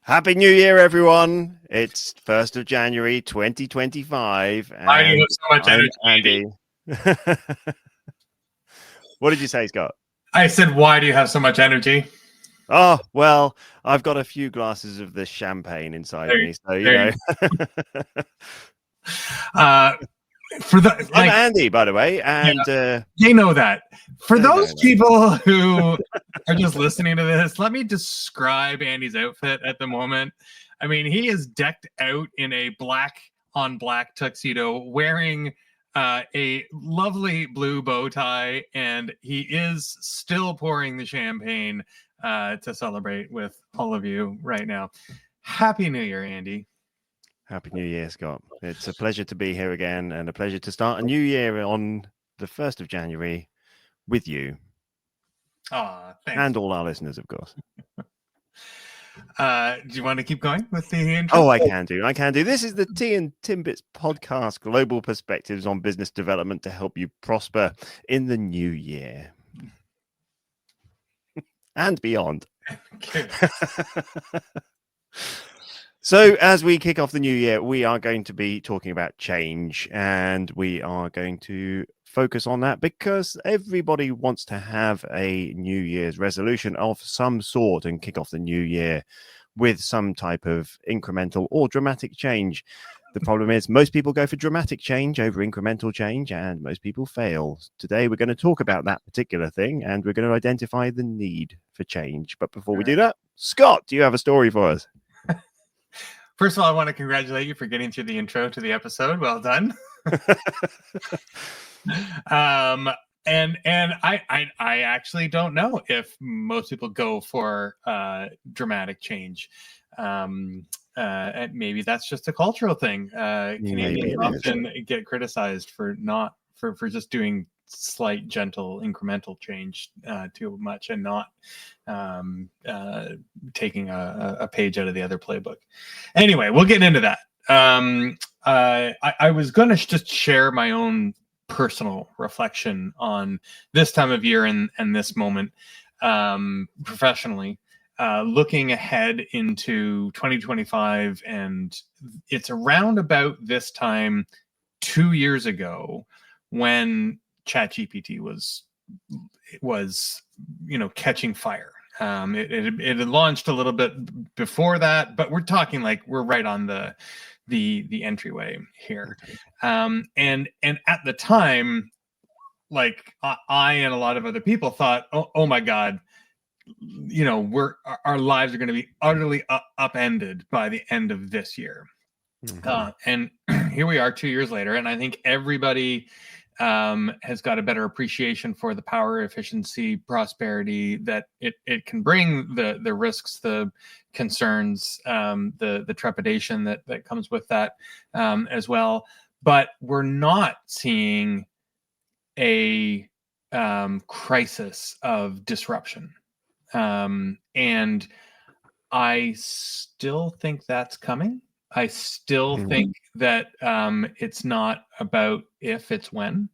Happy New Year, everyone. It's 1st of January, 2025, Why do you and have so much I'm energy, Andy. What did you say, Scott? I said, why do you have so much energy? Oh, well, I've got a few glasses of the champagne inside There, me, so, there. Uh, for the I'm Andy, by the way, yeah, and they know that. For they those know that. people who are just listening to this, let me describe Andy's outfit at the moment. I mean, he is decked out in a black on black tuxedo, wearing a lovely blue bow tie, and he is still pouring the champagne to celebrate with all of you right now. Happy New Year, Andy. Happy New Year, Scott. It's a pleasure to be here again, and a pleasure to start a new year on the 1st of January with you. Thanks. And all our listeners, of course. Do you want to keep going with the intro? Oh, I can do. This is the T and Timbits podcast, global perspectives on business development to help you prosper in the new year and beyond. So, as we kick off the new year, we are going to be talking about change, and we are going to focus on that because everybody wants to have a New Year's resolution of some sort and kick off the new year with some type of incremental or dramatic change. The problem is most people go for dramatic change over incremental change, and most people fail. Today, we're going to talk about that particular thing, and we're going to identify the need for change. But before we do that, Scott, do you have a story for us? First of all, I want to congratulate you for getting through the intro to the episode. Well done. And I actually don't know if most people go for dramatic change. And maybe that's just a cultural thing. Canadians often get criticized for not for just doing slight, gentle, incremental change too much, and not taking a page out of the other playbook. Anyway, we'll get into that. I was going to just share my own personal reflection on this time of year and this moment professionally, looking ahead into 2025. And it's around about this time 2 years ago when ChatGPT was catching fire. It had launched a little bit before that, but we're talking like we're right on the entryway here. And at the time, like I and a lot of other people thought, oh my God, our lives are going to be utterly upended by the end of this year. And here we are 2 years later, and I think everybody has got a better appreciation for the power, efficiency, prosperity that it can bring, the risks, the concerns, the trepidation that comes with that as well. But we're not seeing a crisis of disruption. And I still think that's coming. I still think that it's not about if, it's when.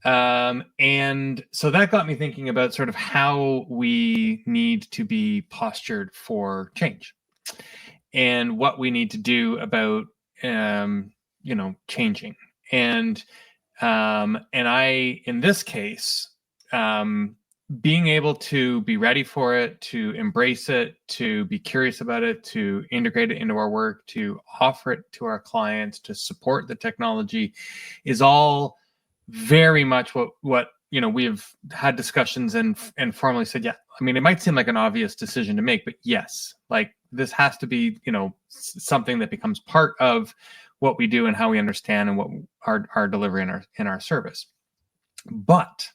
And so that got me thinking about sort of how we need to be postured for change and what we need to do about, changing. And I, in this case, being able to be ready for it, to embrace it, to be curious about it, to integrate it into our work, to offer it to our clients, to support the technology is all very much what we have had discussions and formally said, yeah, I mean, it might seem like an obvious decision to make, but yes, like this has to be, something that becomes part of what we do and how we understand and what our delivery in our service. But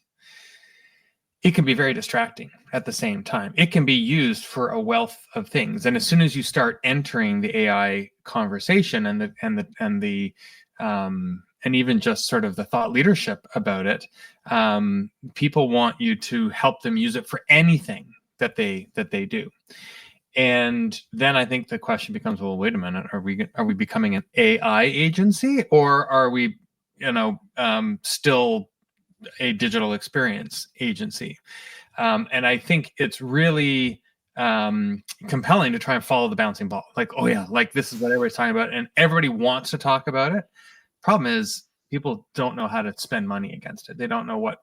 it can be very distracting at the same time. It can be used for a wealth of things. And as soon as you start entering the AI conversation and even just sort of the thought leadership about it, people want you to help them use it for anything that they do. And then I think the question becomes, well, wait a minute, are we becoming an AI agency, or are we, still a digital experience agency? And I think it's really compelling to try and follow the bouncing ball. Like, oh yeah, like this is what everybody's talking about, and everybody wants to talk about it. Problem is, people don't know how to spend money against it. They don't know what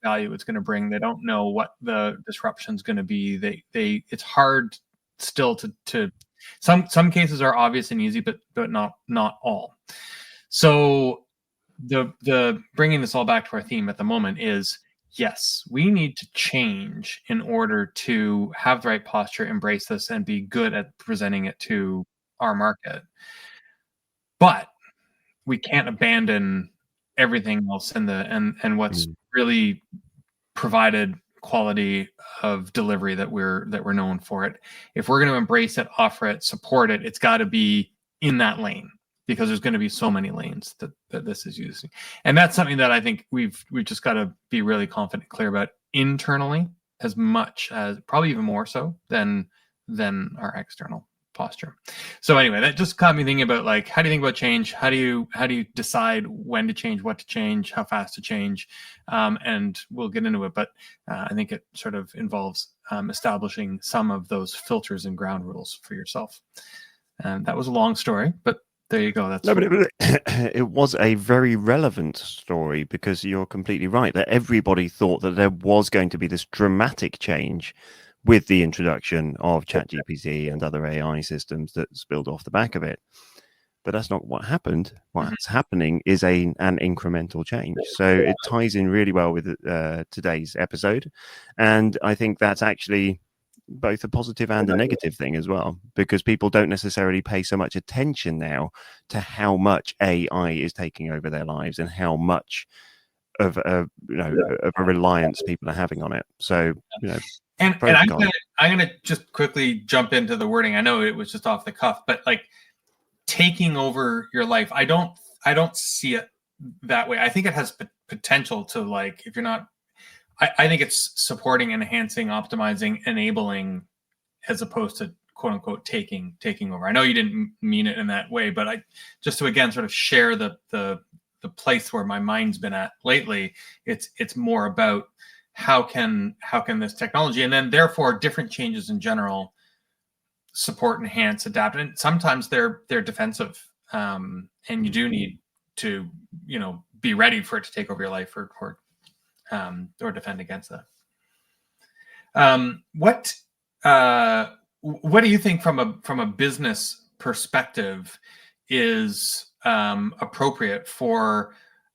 value it's going to bring. They don't know what the disruption is going to be. It's hard still to some cases are obvious and easy, but not all. So the bringing this all back to our theme at the moment is, yes, we need to change in order to have the right posture, embrace this, and be good at presenting it to our market. But we can't abandon everything else and what's really provided quality of delivery that we're known for it. If we're going to embrace it, offer it, support it, it's got to be in that lane, because there's going to be so many lanes that this is using. And that's something that I think we've just got to be really confident, clear about internally, as much as, probably even more so than our external posture. So anyway, that just got me thinking about, like, how do you think about change? How do you decide when to change, what to change, how fast to change? And we'll get into it, but I think it sort of involves establishing some of those filters and ground rules for yourself. And that was a long story, but there you go. That's no, but it was a very relevant story, because you're completely right that everybody thought that there was going to be this dramatic change with the introduction of ChatGPT and other AI systems that spilled off the back of it. But that's not what happened. What's happening is an incremental change. So it ties in really well with today's episode. And I think that's actually both a positive and a negative thing as well, because people don't necessarily pay so much attention now to how much AI is taking over their lives and how much of a reliance people are having on it. So, and I'm gonna just quickly jump into the wording. I know it was just off the cuff, but like, taking over your life, I don't see it that way. I think it has potential to, like, if you're not, I think it's supporting, enhancing, optimizing, enabling, as opposed to quote unquote taking over. I know you didn't mean it in that way, but I just to again sort of share the place where my mind's been at lately. It's more about how can this technology, and then therefore different changes in general, support, enhance, adapt, and sometimes they're defensive, and you do need to be ready for it to take over your life or defend against that. What do you think from a business perspective is appropriate for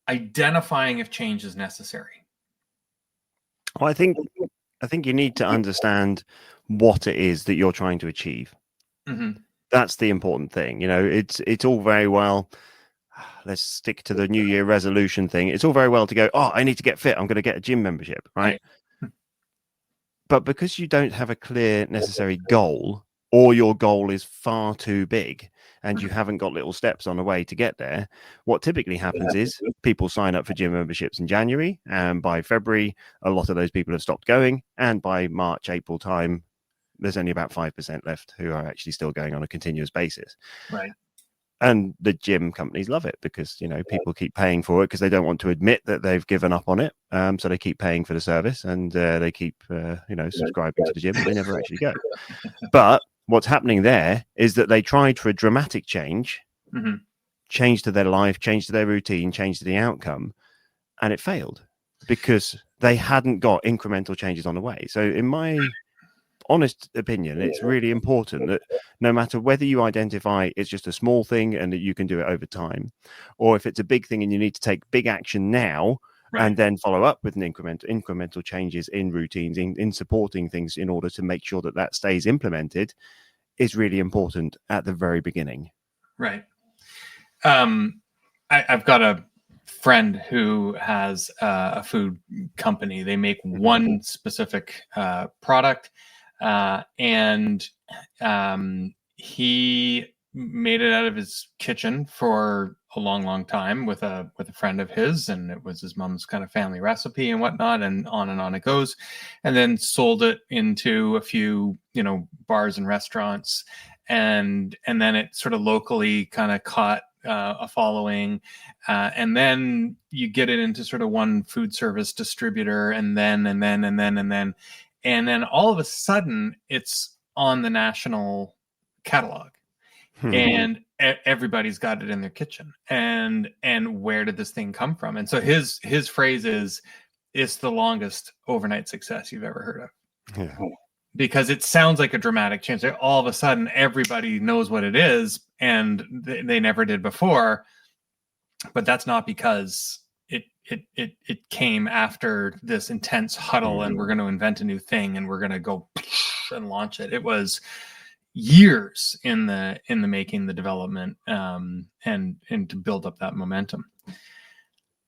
identifying if change is necessary? Well, I think you need to understand what it is that you're trying to achieve. That's the important thing. It's all very well. Let's stick to the New Year resolution thing. It's all very well to go, oh, I need to get fit, I'm going to get a gym membership, right? But because you don't have a clear necessary goal, or your goal is far too big and you haven't got little steps on the way to get there, what typically happens is people sign up for gym memberships in January, and by February, a lot of those people have stopped going. And by March, April time, there's only about 5% left who are actually still going on a continuous basis. Right. And the gym companies love it, because people keep paying for it because they don't want to admit that they've given up on it. So they keep paying for the service, and they keep subscribing to the gym, but they never actually go. But what's happening there is that they tried for a dramatic change, change to their life, change to their routine, change to the outcome, and it failed because they hadn't got incremental changes on the way. So in my honest opinion, it's really important that no matter whether you identify it's just a small thing and that you can do it over time, or if it's a big thing and you need to take big action now, and then follow up with an incremental changes in routines, in supporting things in order to make sure that stays implemented, is really important at the very beginning. Right. I've got a friend who has a food company. They make one specific product, and he made it out of his kitchen for a long time with a friend of his, and it was his mom's kind of family recipe and whatnot, and on it goes, and then sold it into a few bars and restaurants, and then it sort of locally kind of caught a following, and then you get it into sort of one food service distributor, and then and then all of a sudden it's on the national catalog, and everybody's got it in their kitchen. And where did this thing come from? And so his phrase is, "It's the longest overnight success you've ever heard of." Yeah. Because it sounds like a dramatic change. Like all of a sudden everybody knows what it is, and they never did before. But that's not because it came after this intense huddle and we're going to invent a new thing and we're going to go and launch it. It was years in the making, the development, and to build up that momentum.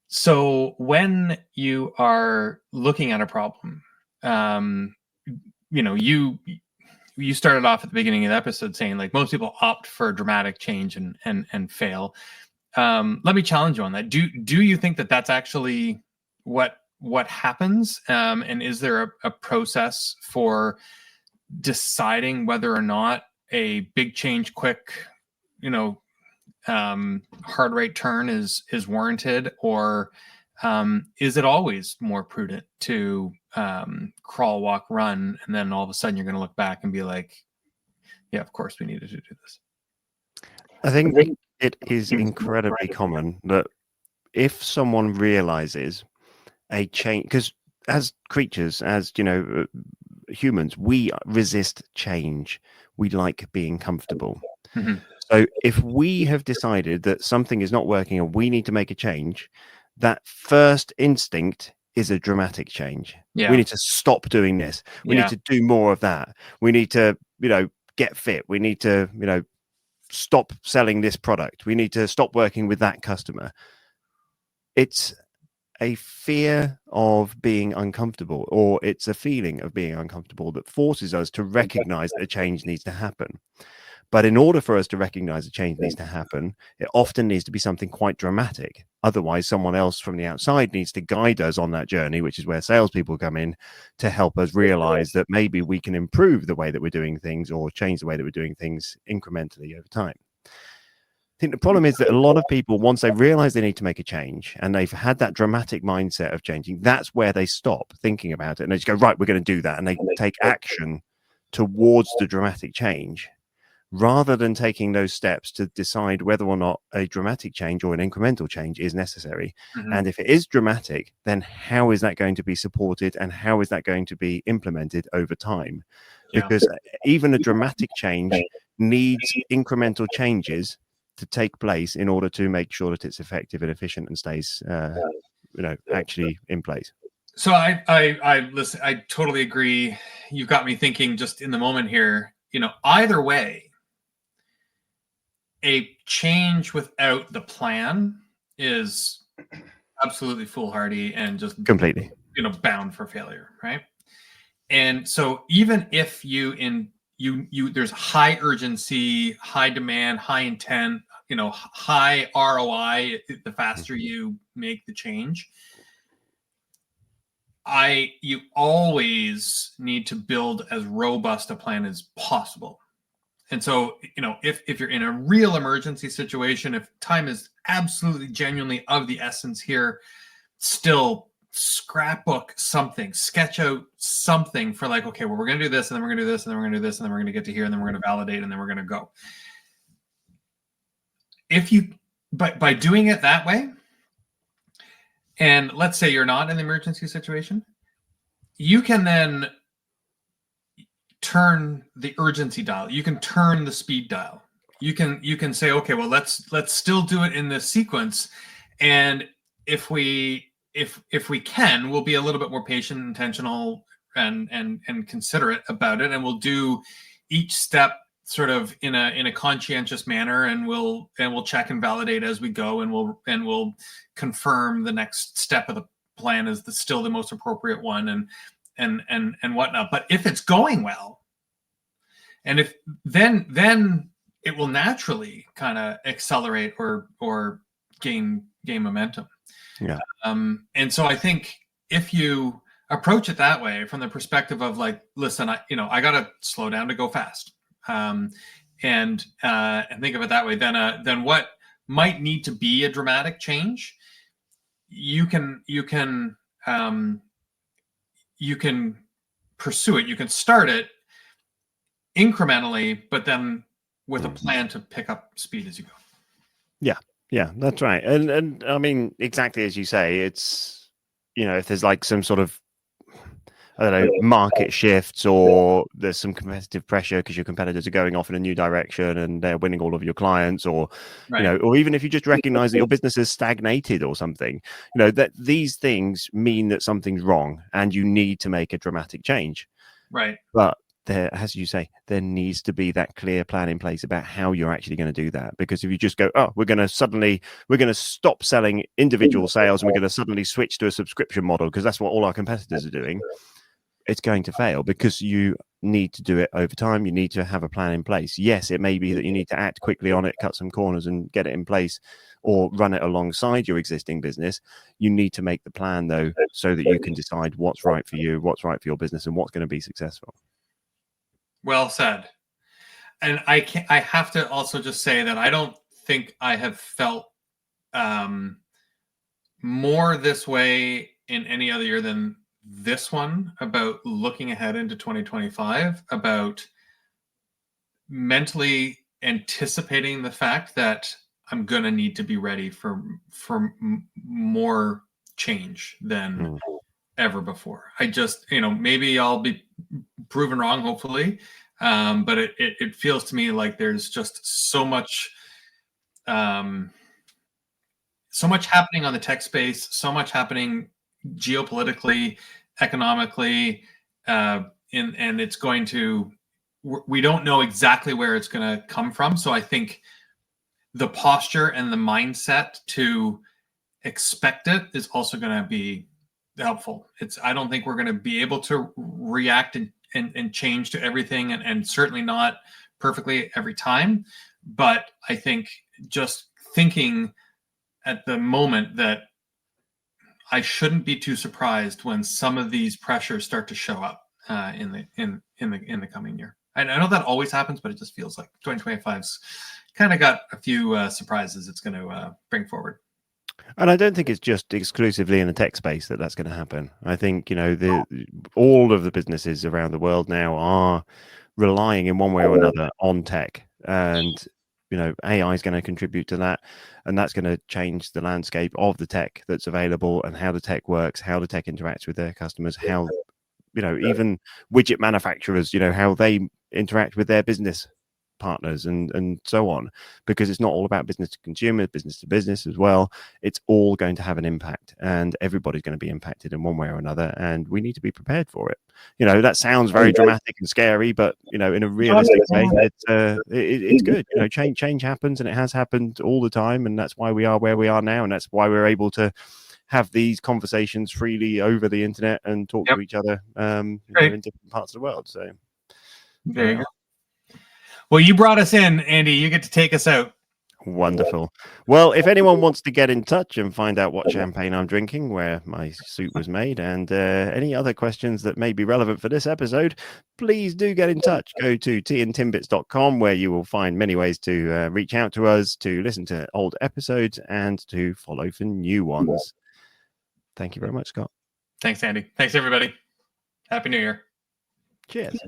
So when you are looking at a problem, you started off at the beginning of the episode saying, like, most people opt for a dramatic change and fail. Let me challenge you on that. Do you think that that's actually what happens? And is there a process for deciding whether or not a big change, quick, hard right turn is warranted, or is it always more prudent to crawl, walk, run, and then all of a sudden you're going to look back and be like, yeah, of course we needed to do this? I think it is incredibly common that if someone realizes a change, because as creatures, as humans, we resist change. We like being comfortable. Mm-hmm. So if we have decided that something is not working and we need to make a change, that first instinct is a dramatic change. Yeah. We need to stop doing this. We need to do more of that. We need to, get fit. We need to, stop selling this product. We need to stop working with that customer. It's a fear of being uncomfortable, or it's a feeling of being uncomfortable that forces us to recognize that a change needs to happen. But in order for us to recognize a change needs to happen, it often needs to be something quite dramatic. Otherwise, someone else from the outside needs to guide us on that journey, which is where salespeople come in to help us realize that maybe we can improve the way that we're doing things or change the way that we're doing things incrementally over time. I think the problem is that a lot of people, once they realize they need to make a change and they've had that dramatic mindset of changing, that's where they stop thinking about it. And they just go, right, we're going to do that. And they take action towards the dramatic change, rather than taking those steps to decide whether or not a dramatic change or an incremental change is necessary. Mm-hmm. And if it is dramatic, then how is that going to be supported and how is that going to be implemented over time? Because even a dramatic change needs incremental changes to take place in order to make sure that it's effective and efficient and stays, actually in place. So I listen, I totally agree. You got me thinking just in the moment here, either way, a change without the plan is absolutely foolhardy and just completely, bound for failure, right? And so even if there's high urgency, high demand, high intent, high ROI, the faster you make the change, you always need to build as robust a plan as possible. And so, if you're in a real emergency situation, if time is absolutely genuinely of the essence here, still scrapbook something, sketch out something for like, okay, well, we're going to do this, and then we're going to do this, and then we're going to do this, and then we're going to get to here, and then we're going to validate, and then we're going to go. But by doing it that way, and let's say you're not in the emergency situation, you can then turn the urgency dial. You can turn the speed dial. You can say, okay, well, let's still do it in this sequence, and if we can, we'll be a little bit more patient, intentional, and considerate about it, and we'll do each step sort of in a conscientious manner, and we'll check and validate as we go, and we'll confirm the next step of the plan is still the most appropriate one, and whatnot. But if it's going well, and if then it will naturally kind of accelerate or gain momentum. Yeah. And so I think if you approach it that way, from the perspective of like, listen, I got to slow down to go fast, and think of it that way, then what might need to be a dramatic change, you can pursue it. You can start it incrementally, but then with a plan to pick up speed as you go. Yeah, that's right. And I mean, exactly as you say, it's, if there's like some sort of, I don't know, market shifts, or there's some competitive pressure because your competitors are going off in a new direction and they're winning all of your clients, or, Right. or even if you just recognize that your business has stagnated or something, that these things mean that something's wrong and you need to make a dramatic change. Right. But there, as you say, there needs to be that clear plan in place about how you're actually going to do that. Because if you just go, oh, we're going to stop selling individual sales and we're going to suddenly switch to a subscription model because that's what all our competitors are doing, it's going to fail, because you need to do it over time. You need to have a plan in place. Yes, it may be that you need to act quickly on it, cut some corners and get it in place, or run it alongside your existing business. You need to make the plan, though, so that you can decide what's right for you, what's right for your business, and what's going to be successful. Well said. And I have to also just say that I don't think I have felt more this way in any other year than this one, about looking ahead into 2025, about mentally anticipating the fact that I'm going to need to be ready for more change than ever before. I just, maybe I'll be proven wrong, hopefully. But it feels to me like there's just so much happening on the tech space, so much happening geopolitically, economically, and it's going to, we don't know exactly where it's going to come from. So I think the posture and the mindset to expect it is also going to be helpful. I don't think we're going to be able to react and change to everything, and certainly not perfectly every time. But I think just thinking at the moment that I shouldn't be too surprised when some of these pressures start to show up in the coming year. I know that always happens, but it just feels like 2025's kind of got a few surprises it's going to bring forward. And I don't think it's just exclusively in the tech space that that's going to happen. I think, all of the businesses around the world now are relying in one way or another on tech. And, AI is going to contribute to that. And that's going to change the landscape of the tech that's available and how the tech works, how the tech interacts with their customers, how, even widget manufacturers, how they interact with their business partners and so on, because it's not all about business to consumer, business to business as well. It's all going to have an impact, and everybody's going to be impacted in one way or another, and we need to be prepared for it. That sounds very dramatic and scary, but in a realistic way, it's good. Change happens, and it has happened all the time, and that's why we are where we are now, and that's why we're able to have these conversations freely over the internet and talk to each other in different parts of the world. So there you go. Well, you brought us in, Andy. You get to take us out. Wonderful. Well, if anyone wants to get in touch and find out what champagne I'm drinking, where my suit was made, and any other questions that may be relevant for this episode, please do get in touch. Go to tandtimbits.com, where you will find many ways to reach out to us, to listen to old episodes, and to follow for new ones. Thank you very much, Scott. Thanks, Andy. Thanks, everybody. Happy New Year. Cheers.